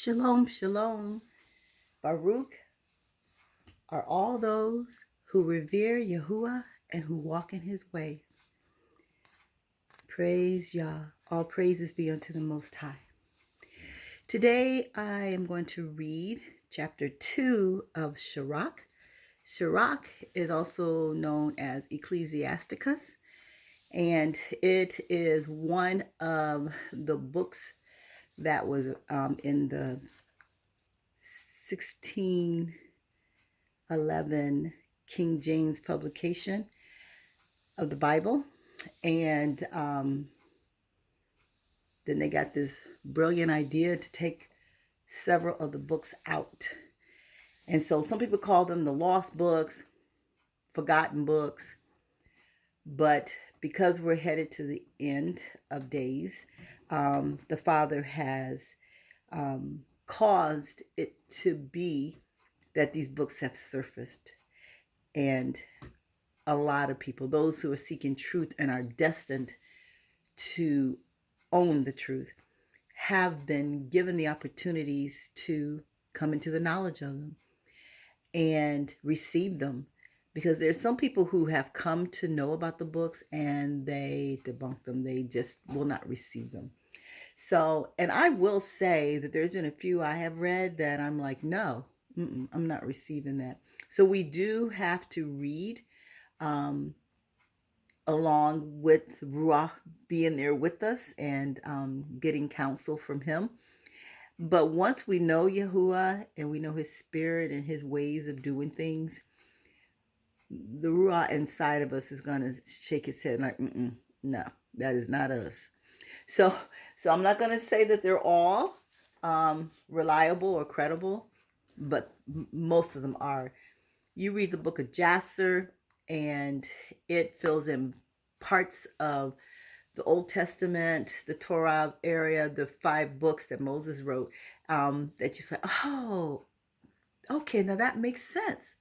Shalom, shalom. Baruch are all those who revere Yahuah and who walk in his way. Praise Yah. All praises be unto the Most High. Today I am going to read chapter 2 of Sirach. Sirach is also known as Ecclesiasticus, and it is one of the books that was in the 1611 King James publication of the Bible. And then they got this brilliant idea to take several of the books out. And so some people call them the lost books, forgotten books. But because we're headed to the end of days, the Father has caused it to be that these books have surfaced. And a lot of people, those who are seeking truth and are destined to own the truth, have been given the opportunities to come into the knowledge of them and receive them. Because there's some people who have come to know about the books and they debunk them. They just will not receive them. So, and I will say that there's been a few I have read that I'm like, no, I'm not receiving that. So we do have to read along with Ruach being there with us and getting counsel from him. But once we know Yahuah and we know his spirit and his ways of doing things, the Ruach inside of us is going to shake his head like, no, that is not us. So I'm not going to say that they're all reliable or credible, but most of them are. You read the book of Jasher, and it fills in parts of the Old Testament, the Torah area, the 5 books that Moses wrote, that you say, oh, okay, now that makes sense.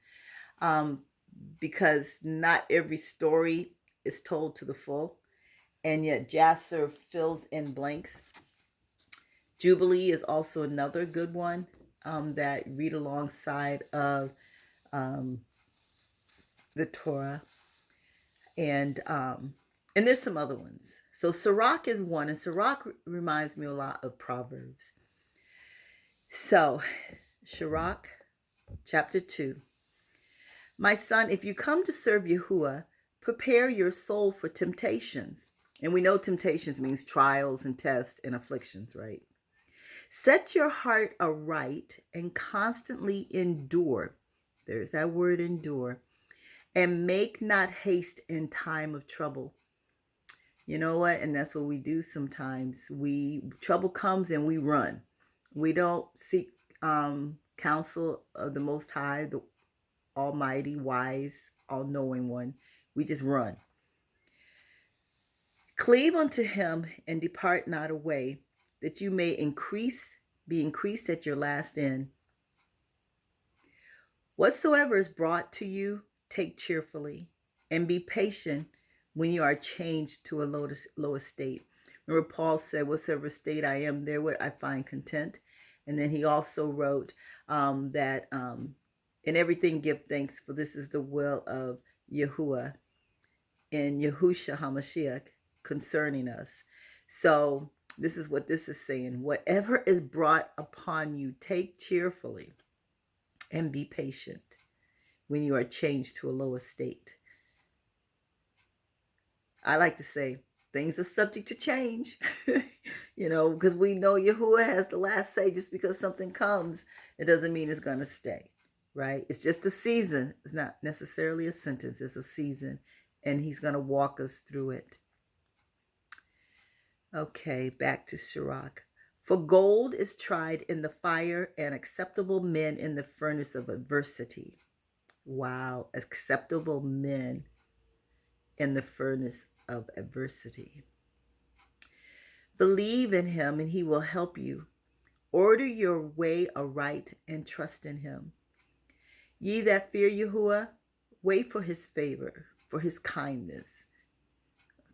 Because not every story is told to the full, and yet Jasher fills in blanks. Jubilee is also another good one that read alongside of the Torah, and there's some other ones. So Sirach is one, and Sirach reminds me a lot of Proverbs. So Sirach chapter 2. My son, if you come to serve Yahuah, prepare your soul for temptations. And we know temptations means trials and tests and afflictions, right? Set your heart aright and constantly endure. There's that word, endure. And make not haste in time of trouble. You know what? And that's what we do sometimes. Trouble comes and we run. We don't seek counsel of the Most High, the Almighty, wise, all-knowing one. We just run. Cleave unto him and depart not away, that you may be increased at your last end. Whatsoever is brought to you, take cheerfully, and be patient when you are changed to a low estate. Remember, Paul said, whatsoever state I am, therewith I find content. And then he also wrote that in everything give thanks, for this is the will of Yahuah and Yahushua HaMashiach concerning us. So this is what this is saying. Whatever is brought upon you, take cheerfully and be patient when you are changed to a lower state. I like to say things are subject to change, because we know Yahuah has the last say. Just because something comes, it doesn't mean it's going to stay, right? It's just a season. It's not necessarily a sentence. It's a season, and he's going to walk us through it. Okay, back to Sirach. For gold is tried in the fire, and acceptable men in the furnace of adversity. Wow, acceptable men in the furnace of adversity. Believe in him, and he will help you. Order your way aright and trust in him. Ye that fear Yahuah, wait for his favor, for his kindness.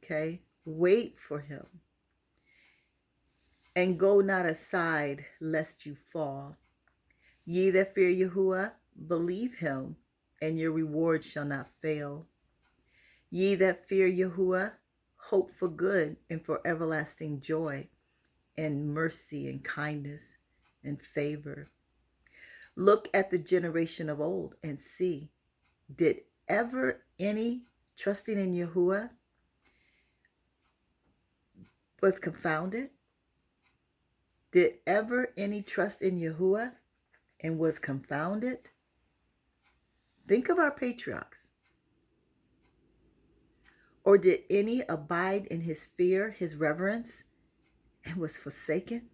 Okay, wait for him. and go not aside lest you fall. Ye that fear Yahuah, believe him, and your reward shall not fail. Ye that fear Yahuah, hope for good and for everlasting joy, and mercy and kindness and favor. Look at the generation of old and see, did ever any trusting in Yahuah was confounded? Did ever any trust in Yahuah and was confounded? Think of our patriarchs. Or did any abide in his fear, his reverence, and was forsaken?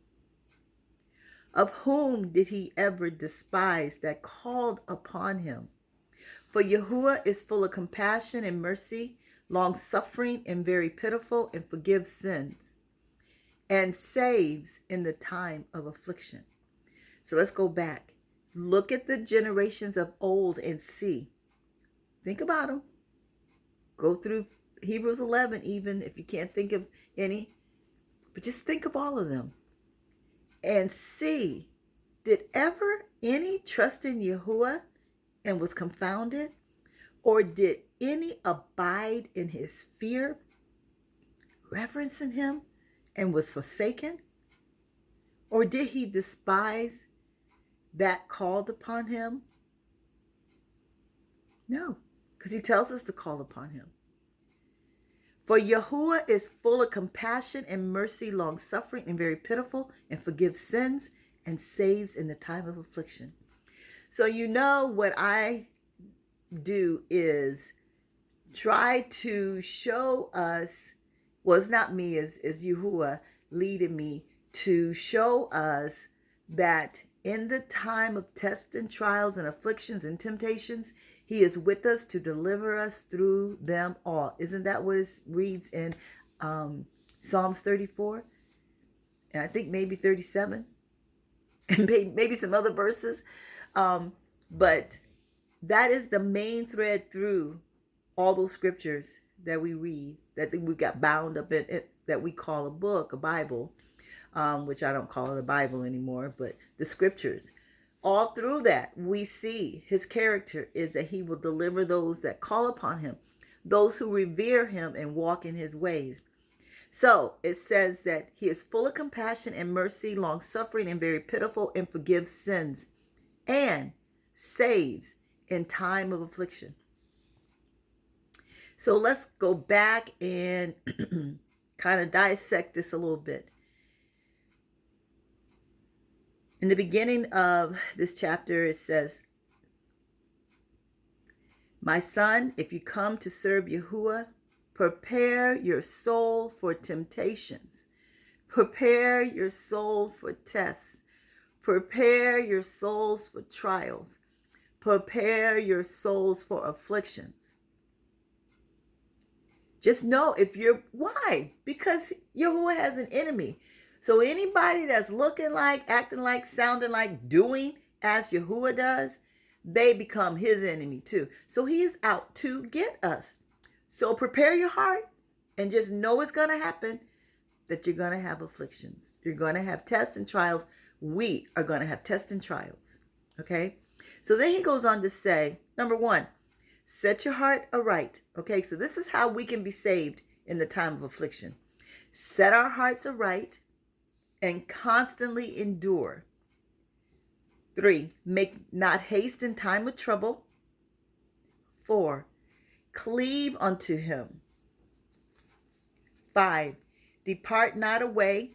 Of whom did he ever despise that called upon him? For Yahuah is full of compassion and mercy, long-suffering and very pitiful, and forgives sins, and saves in the time of affliction. So let's go back. Look at the generations of old and see. Think about them. Go through Hebrews 11, even if you can't think of any. But just think of all of them. And see, did ever any trust in Yahuah and was confounded? Or did any abide in his fear, reverencing him, and was forsaken? Or did he despise that called upon him? No, because he tells us to call upon him. For Yahuah is full of compassion and mercy, long-suffering and very pitiful, and forgives sins and saves in the time of affliction. So you know what I do is try to show us, well, it's not me, as Yahuah leading me to show us that in the time of tests and trials and afflictions and temptations, he is with us to deliver us through them all. Isn't that what it reads in Psalms 34? And I think maybe 37. And maybe some other verses. But that is the main thread through all those scriptures that we read, that we got bound up in it, that we call a book, a Bible, which I don't call it a Bible anymore, but the scriptures. All through that, we see his character is that he will deliver those that call upon him, those who revere him and walk in his ways. So it says that he is full of compassion and mercy, long-suffering and very pitiful, and forgives sins and saves in time of affliction. So let's go back and kind of dissect this a little bit. In the beginning of this chapter, it says, my son, if you come to serve Yahuah, prepare your soul for temptations. Prepare your soul for tests. Prepare your souls for trials. Prepare your souls for afflictions. Just know why? Because Yahuah has an enemy. So anybody that's looking like, acting like, sounding like, doing as Yahuah does, they become his enemy too. So he is out to get us. So prepare your heart and just know it's going to happen, that you're going to have afflictions. You're going to have tests and trials. We are going to have tests and trials. Okay? So then he goes on to say, number one, set your heart aright. Okay? So this is how we can be saved in the time of affliction. Set our hearts aright and constantly endure. 3, make not haste in time of trouble. 4, cleave unto him. 5, depart not away,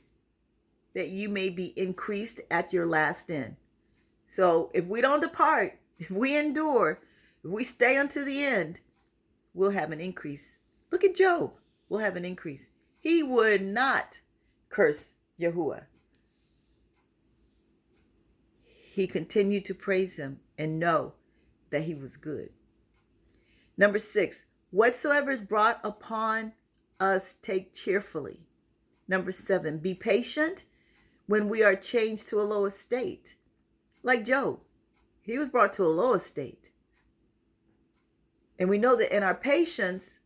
that you may be increased at your last end. So if we don't depart, if we endure, if we stay unto the end, we'll have an increase. Look at Job. We'll have an increase. He would not curse Yahuah. He continued to praise him and know that he was good. Number 6, whatsoever is brought upon us, take cheerfully. Number 7, be patient when we are changed to a low estate. Like Job, he was brought to a low estate. And we know that in our patience,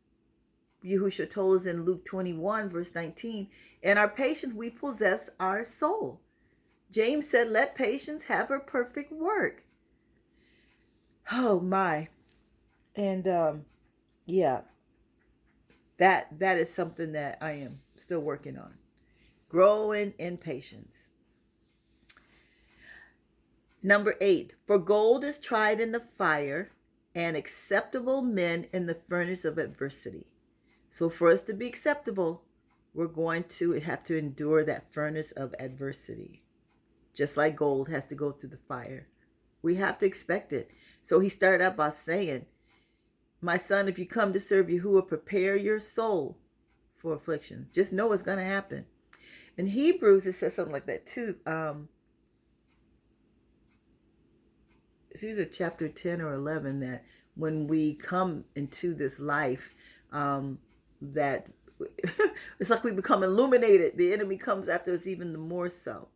Yahushua told us in Luke 21, verse 19, In our patience, we possess our soul. James said, let patience have her perfect work. Oh my. And yeah, that is something that I am still working on. Growing in patience. Number 8, for gold is tried in the fire, and acceptable men in the furnace of adversity. So for us to be acceptable, we're going to have to endure that furnace of adversity. Just like gold has to go through the fire. We have to expect it. So he started out by saying, my son, if you come to serve Yahuah, prepare your soul for afflictions. Just know it's going to happen. In Hebrews, it says something like that too. It's either chapter 10 or 11 that when we come into this life, that it's like we become illuminated. The enemy comes after us even the more so.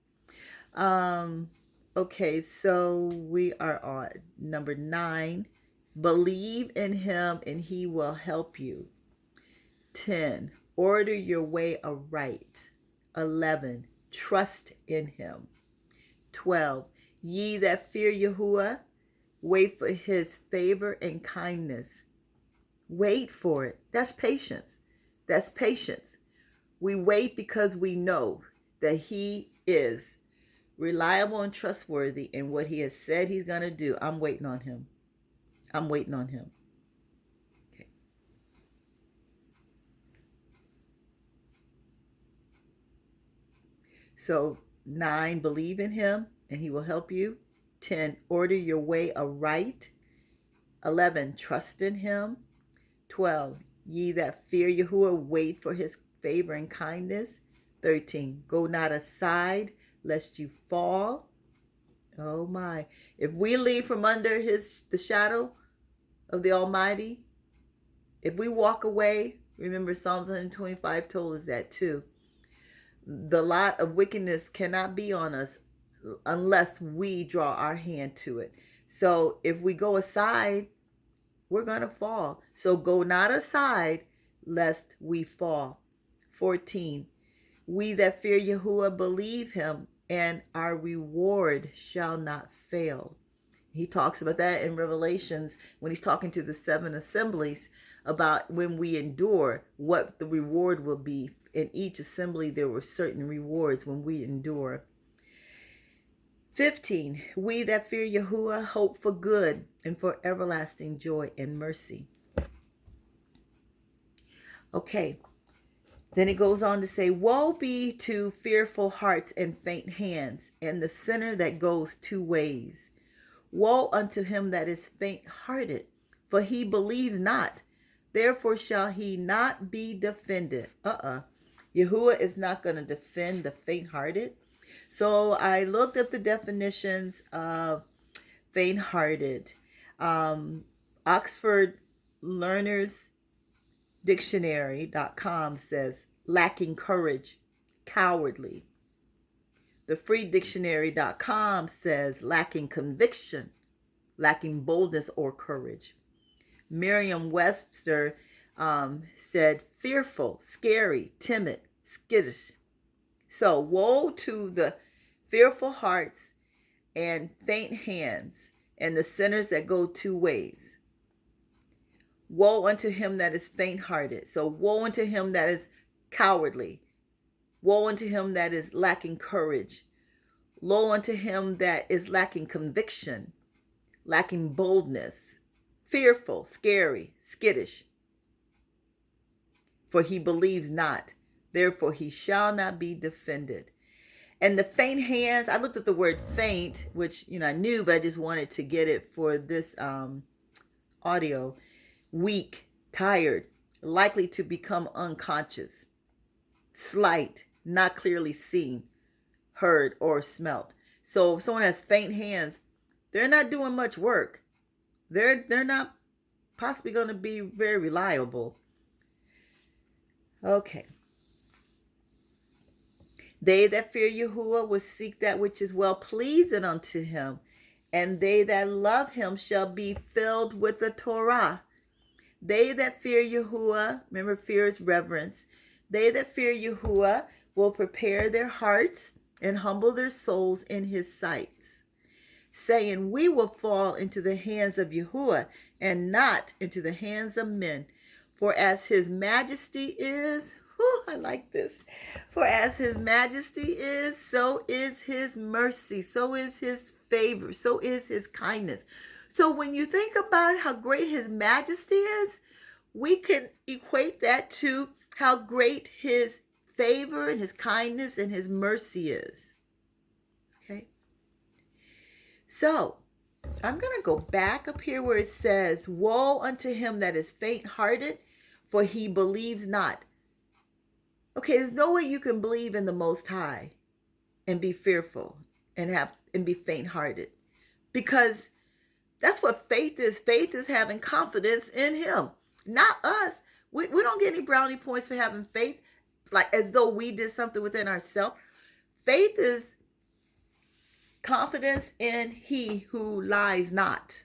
Okay, so we are on number 9. Believe in him and he will help you. 10. Order your way aright. 11. Trust in him. 12. Ye that fear Yahuah, wait for his favor and kindness. Wait for it. That's patience. That's patience. We wait because we know that he is reliable and trustworthy in what he has said he's going to do. I'm waiting on him. I'm waiting on him. Okay. So 9, believe in him and he will help you. 10, order your way aright. 11, trust in him. 12, ye that fear Yahuah, wait for his favor and kindness. 13, go not aside lest you fall. Oh my. If we leave from under the shadow of the Almighty, if we walk away, remember Psalms 125 told us that too. The lot of wickedness cannot be on us unless we draw our hand to it. So if we go aside, we're going to fall. So go not aside lest we fall. 14, we that fear Yahuah believe him, and our reward shall not fail. He talks about that in Revelations when he's talking to the 7 assemblies about when we endure, what the reward will be. In each assembly, there were certain rewards when we endure. 15, we that fear Yahuah hope for good and for everlasting joy and mercy. Okay, then it goes on to say, woe be to fearful hearts and faint hands, and the sinner that goes 2 ways. Woe unto him that is faint-hearted, for he believes not. Therefore shall he not be defended. Yahuah is not going to defend the faint-hearted. So I looked up the definitions of faint-hearted. Oxford Learners Dictionary.com says lacking courage, cowardly. The freedictionary.com says lacking conviction, lacking boldness or courage. Merriam-Webster said fearful, scary, timid, skittish. So woe to the fearful hearts and faint hands and the sinners that go 2 ways. Woe unto him that is faint-hearted. So woe unto him that is cowardly. Woe unto him that is lacking courage. Woe unto him that is lacking conviction, lacking boldness, fearful, scary, skittish. For he believes not, therefore he shall not be defended. And the faint hands, I looked at the word faint, which I knew, but I just wanted to get it for this audio. Weak, tired, likely to become unconscious, slight, not clearly seen, heard, or smelt. So if someone has faint hands, they're not doing much work. They're not possibly going to be very reliable. Okay. They that fear Yahuah will seek that which is well pleasing unto him, and they that love him shall be filled with the Torah. They that fear Yahuah, remember fear is reverence. They that fear Yahuah will prepare their hearts and humble their souls in his sight, saying, we will fall into the hands of Yahuah and not into the hands of men. For as his majesty is, I like this. For as his majesty is, so is his mercy, so is his favor, so is his kindness. So when you think about how great his majesty is, we can equate that to how great his favor and his kindness and his mercy is. Okay. So I'm going to go back up here where it says, woe unto him that is faint-hearted, for he believes not. Okay, there's no way you can believe in the Most High and be fearful and be faint-hearted, because that's what faith is. Faith is having confidence in him, not us. We don't get any brownie points for having faith, like as though we did something within ourselves. Faith is confidence in he who lies not.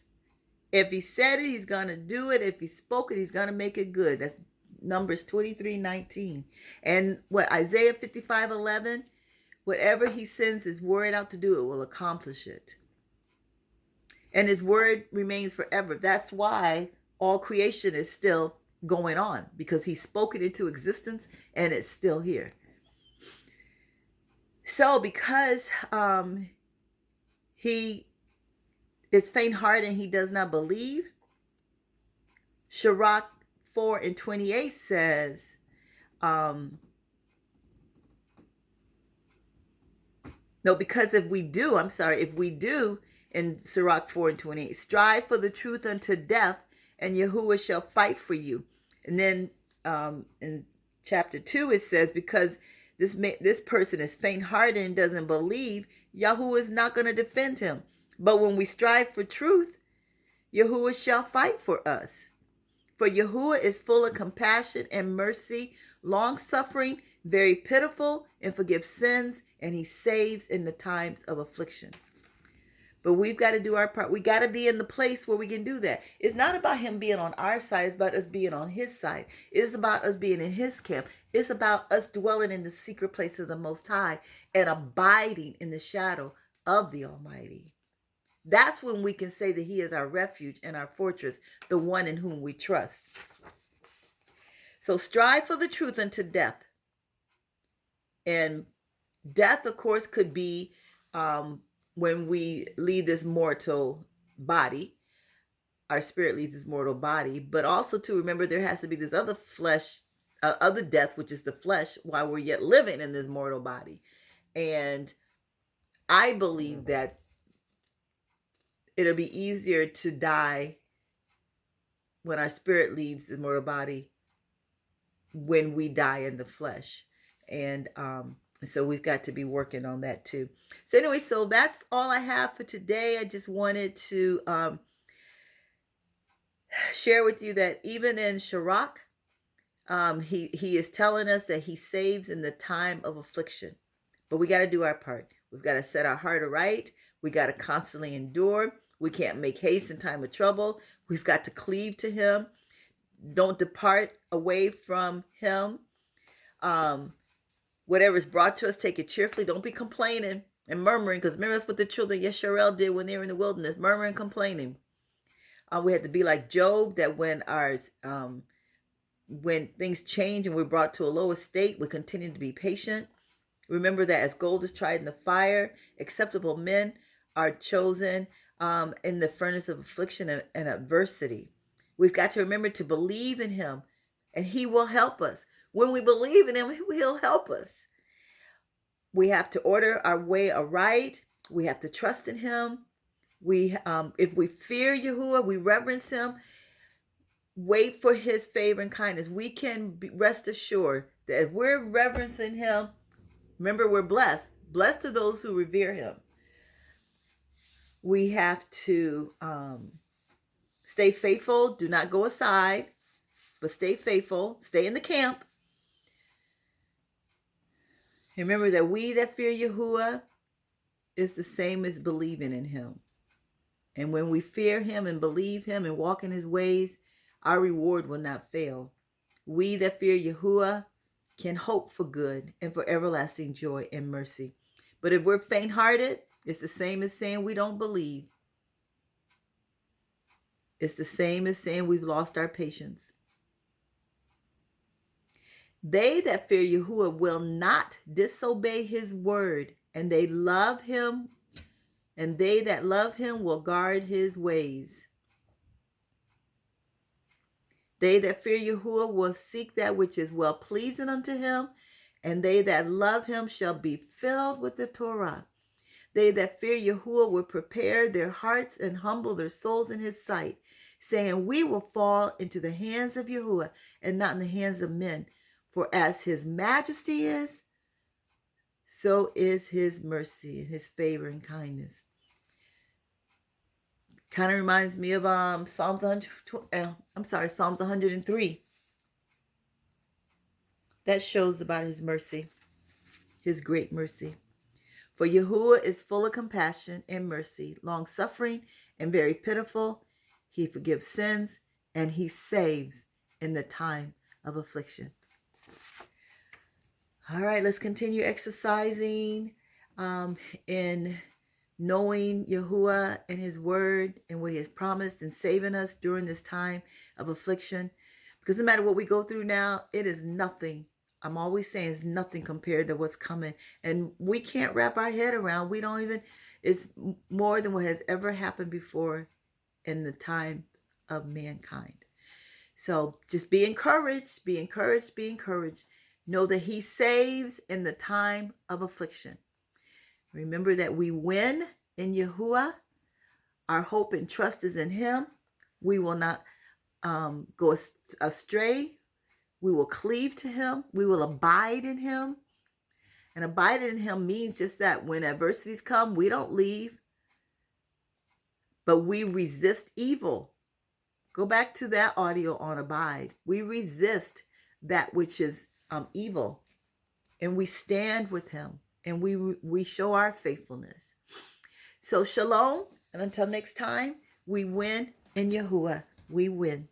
If he said it, he's going to do it. If he spoke it, he's going to make it good. That's Numbers 23:19. And what Isaiah 55:11, whatever he sends his word out to do, it will accomplish it. And his word remains forever. That's why all creation is still going on, because he spoke it into existence and it's still here. So because he is faint-hearted and he does not believe, Sirach 4:28 says, because if we do in Sirach 4:28, strive for the truth unto death, and Yahuah shall fight for you. And then in chapter 2 it says, because this person is faint-hearted and doesn't believe, Yahuah is not going to defend him. But when we strive for truth, Yahuah shall fight for us. For Yahuah is full of compassion and mercy, long-suffering, very pitiful, and forgives sins, and he saves in the times of affliction. But we've got to do our part. We got to be in the place where we can do that. It's not about him being on our side. It's about us being on his side. It's about us being in his camp. It's about us dwelling in the secret place of the Most High and abiding in the shadow of the Almighty. That's when we can say that he is our refuge and our fortress, the one in whom we trust. So strive for the truth unto death. And death, of course, could be when we leave this mortal body. Our spirit leaves this mortal body. But also to remember there has to be this other flesh, other death, which is the flesh, while we're yet living in this mortal body. And I believe that it'll be easier to die when our spirit leaves the mortal body when we die in the flesh. And so we've got to be working on that too. So anyway, so that's all I have for today. I just wanted to share with you that even in Sirach, he is telling us that he saves in the time of affliction. But we got to do our part. We've got to set our heart aright. We got to constantly endure. We can't make haste in time of trouble. We've got to cleave to him. Don't depart away from him. Whatever is brought to us, take it cheerfully. Don't be complaining and murmuring, because remember that's what the children of Yisrael did when they were in the wilderness, murmuring and complaining. We have to be like Job, that when things change and we're brought to a lower state, we continue to be patient. Remember that as gold is tried in the fire, acceptable men are chosen in the furnace of affliction and adversity. We've got to remember to believe in him, and he will help us. When we believe in him, he'll help us. We have to order our way aright. We have to trust in him. If we fear Yahuah, we reverence him, wait for his favor and kindness. We can rest assured that if we're reverencing him, remember, we're blessed. Blessed are those who revere him. We have to stay faithful. Do not go aside, but stay faithful. Stay in the camp. Remember that we that fear Yahuah is the same as believing in him. And when we fear him and believe him and walk in his ways, our reward will not fail. We that fear Yahuah can hope for good and for everlasting joy and mercy. But if we're faint-hearted, it's the same as saying we don't believe. It's the same as saying we've lost our patience. They that fear Yahuah will not disobey his word, and they that love him will guard his ways. They that fear Yahuah will seek that which is well pleasing unto him, and they that love him shall be filled with the Torah. They that fear Yahuah will prepare their hearts and humble their souls in his sight, saying, we will fall into the hands of Yahuah and not in the hands of men. For as his majesty is, so is his mercy and his favor and kindness. Kind of reminds me of Psalms 103. That shows about his mercy, his great mercy. For Yahuah is full of compassion and mercy, long-suffering and very pitiful. He forgives sins and he saves in the time of affliction. All right, let's continue exercising in knowing Yahuah and his word and what he has promised and saving us during this time of affliction. Because no matter what we go through now, it is nothing. I'm always saying it's nothing compared to what's coming. And we can't wrap our head around. It's more than what has ever happened before in the time of mankind. So just be encouraged, be encouraged, be encouraged. Know that he saves in the time of affliction. Remember that we win in Yahuah. Our hope and trust is in him. We will not go astray. We will cleave to him. We will abide in him. And abide in him means just that when adversities come, we don't leave, but we resist evil. Go back to that audio on abide. We resist that which is evil, and we stand with him, and we show our faithfulness. So shalom, and until next time, we win in Yahuah. We win.